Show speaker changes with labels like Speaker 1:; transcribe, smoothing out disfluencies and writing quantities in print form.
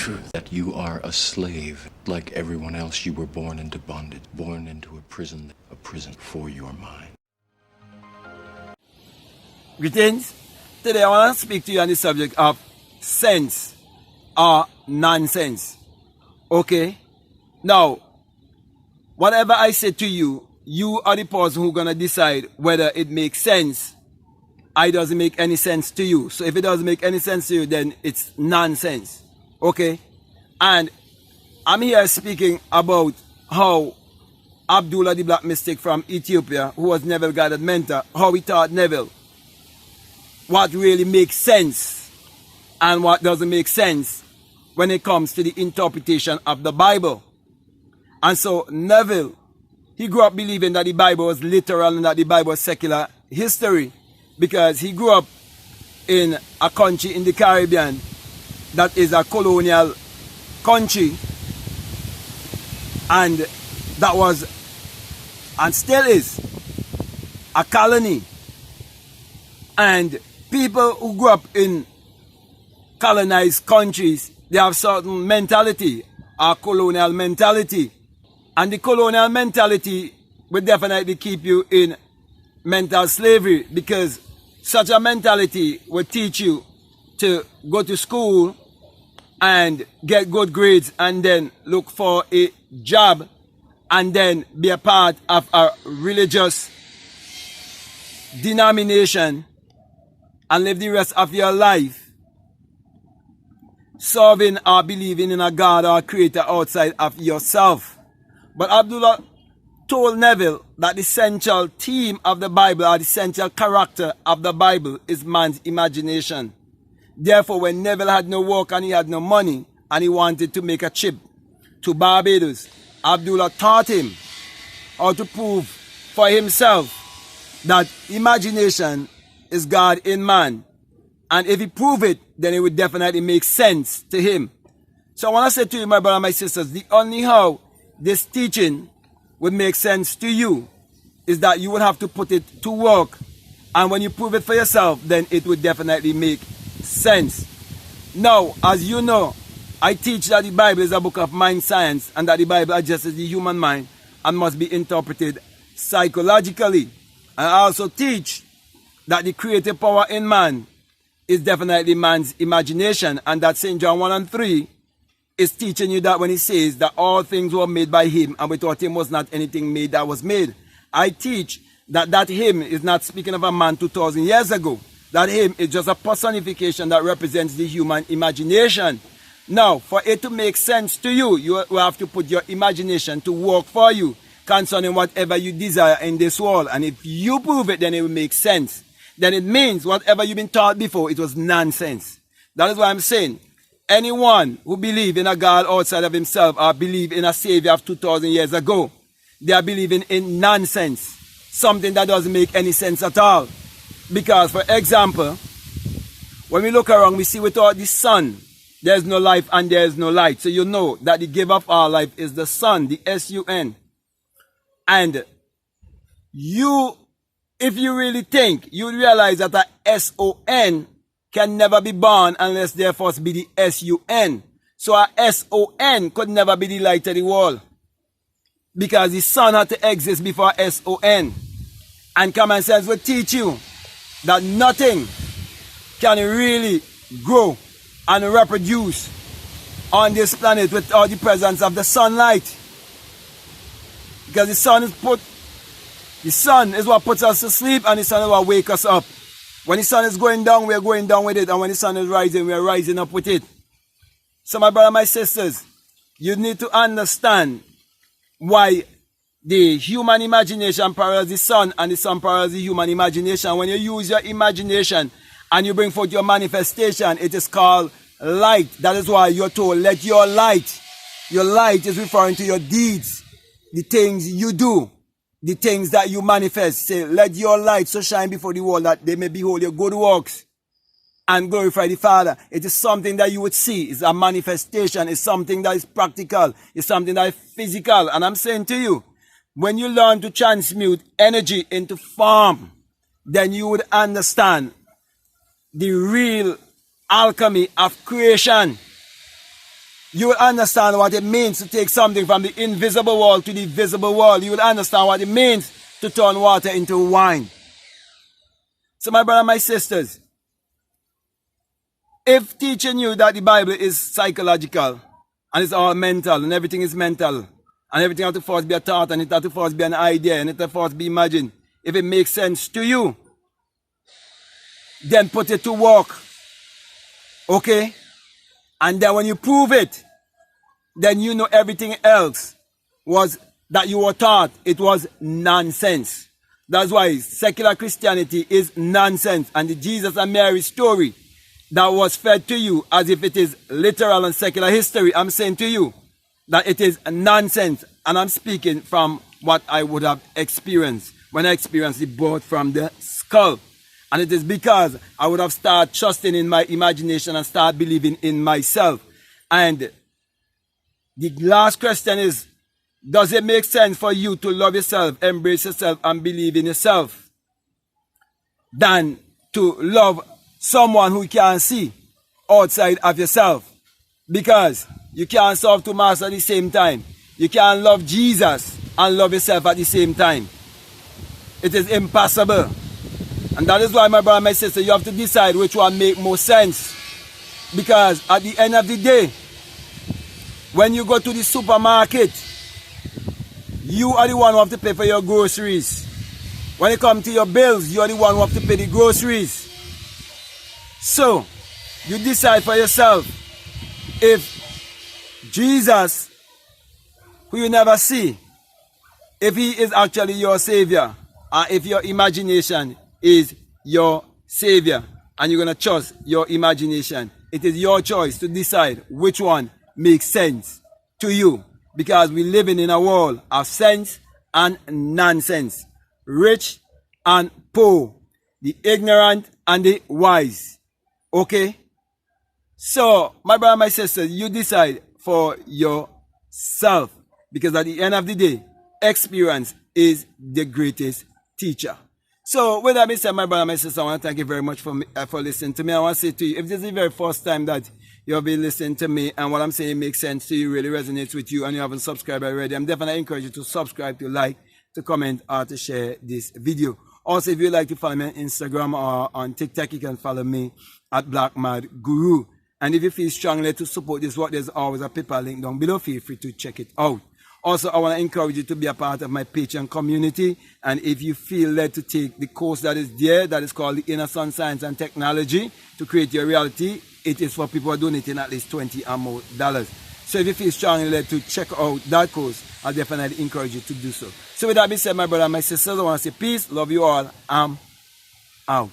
Speaker 1: truth that you are a slave. Like everyone else, you were born into bondage, born into a prison for your mind.
Speaker 2: Greetings. Today I want to speak to you on the subject of sense or nonsense. Okay? Now, whatever I say to you, you are the person who's going to decide whether it makes sense or it doesn't make any sense to you. So if it doesn't make any sense to you, then it's nonsense. Okay? And I'm here speaking about how Abdullah the Black Mystic from Ethiopia, who was Neville Goddard mentor, how he taught Neville what really makes sense and what doesn't make sense when it comes to the interpretation of the Bible. And so Neville, he grew up believing that the Bible was literal and that the Bible was secular history, because he grew up in a country in the Caribbean that is a colonial country, and that was and still is a colony. And people who grew up in colonized countries, they have certain mentality, a colonial mentality. And the colonial mentality will definitely keep you in mental slavery, because such a mentality will teach you to go to school and get good grades and then look for a job and then be a part of a religious denomination and live the rest of your life serving or believing in a God or a creator outside of yourself. But Abdullah told Neville that the central theme of the Bible, or the central character of the Bible, is man's imagination. Therefore, when Neville had no work and he had no money and he wanted to make a trip to Barbados, Abdullah taught him how to prove for himself that imagination is God in man. And if he prove it, then it would definitely make sense to him. So I want to say to you, my brother and my sisters, the only how this teaching would make sense to you is that you would have to put it to work. And when you prove it for yourself, then it would definitely make sense. Now, as you know, I teach that the Bible is a book of mind science and that the Bible addresses the human mind and must be interpreted psychologically. I also teach that the creative power in man is definitely man's imagination, and that St. John 1:3 is teaching you that when he says that all things were made by him and without him was not anything made that was made. I teach that him is not speaking of a man 2,000 years ago. That him is just a personification that represents the human imagination. Now, for it to make sense to you, you will have to put your imagination to work for you concerning whatever you desire in this world. And if you prove it, then it will make sense. Then it means whatever you've been taught before, it was nonsense. That is why I'm saying, anyone who believes in a God outside of himself or believe in a Savior of 2,000 years ago, they are believing in nonsense. Something that doesn't make any sense at all. Because, for example, when we look around, we see without the sun, there's no life and there's no light. So you know that the giver of our life is the sun, the S-U-N. And you, if you really think, you realize that a S-O-N can never be born unless there first be the S-U-N. So a S-O-N could never be the light of the world, because the sun had to exist before S-O-N. And common sense will teach you that nothing can really grow and reproduce on this planet without the presence of the sunlight. Because the sun is what puts us to sleep, and the sun is what wakes us up. When the sun is going down, we are going down with it. And when the sun is rising, we are rising up with it. So my brother, my sisters, you need to understand why the human imagination parallels the sun and the sun parallels the human imagination. When you use your imagination and you bring forth your manifestation, it is called light. That is why you're told, let your light. Your light is referring to your deeds, the things you do, the things that you manifest. Say, let your light so shine before the world that they may behold your good works and glorify the Father. It is something that you would see. It's a manifestation. It's something that is practical. It's something that is physical. And I'm saying to you, when you learn to transmute energy into form, then you would understand the real alchemy of creation. You will understand what it means to take something from the invisible world to the visible world. You will understand what it means to turn water into wine. So my brother and my sisters, if teaching you that the Bible is psychological and it's all mental and everything is mental and everything has to first be a thought and it has to first be an idea and it has to first be imagined, if it makes sense to you, then put it to work. Okay? And then when you prove it, then you know everything else was that you were taught, it was nonsense. That's why secular Christianity is nonsense. And the Jesus and Mary story that was fed to you as if it is literal and secular history, I'm saying to you that it is nonsense. And I'm speaking from what I would have experienced when I experienced the birth from the skull. And it is because I would have started trusting in my imagination and start believing in myself. And the last question is, does it make sense for you to love yourself, embrace yourself, and believe in yourself than to love someone who you can't see outside of yourself? Because you can't serve two masters at the same time. You can't love Jesus and love yourself at the same time. It is impossible. And that is why, my brother and my sister, you have to decide which one makes more sense. Because at the end of the day, when you go to the supermarket, you are the one who have to pay for your groceries. When it comes to your bills, you are the one who have to pay the groceries. So, you decide for yourself if Jesus, who you never see, if he is actually your savior, or if your imagination is your savior, and you're going to trust your imagination. It is your choice to decide which one makes sense to you. Because we're living in a world of sense and nonsense. Rich and poor. The ignorant and the wise. Okay? So, my brother and my sister, you decide for yourself. Because at the end of the day, experience is the greatest teacher. So, with that being said, my brother and my sister, I want to thank you very much for listening to me. I want to say to you, if this is the very first time that you'll be listening to me and what I'm saying makes sense to you, really resonates with you, and you haven't subscribed already, I'm definitely encourage you to subscribe, to like, to comment, or to share this video. Also, if you'd like to follow me on Instagram or on TikTok, you can follow me at Black Mad Guru. And if you feel strongly to support this work, there's always a PayPal link down below. Feel free to check it out. Also, I want to encourage you to be a part of my Patreon community. And if you feel led to take the course that is there, that is called the Inner Sun Science and Technology to Create Your Reality, it is for people who are donating at least $20 or more. So if you feel strongly led to check out that course, I'll definitely encourage you to do so. So with that being said, my brother and my sisters, I want to say peace, love you all, I'm out.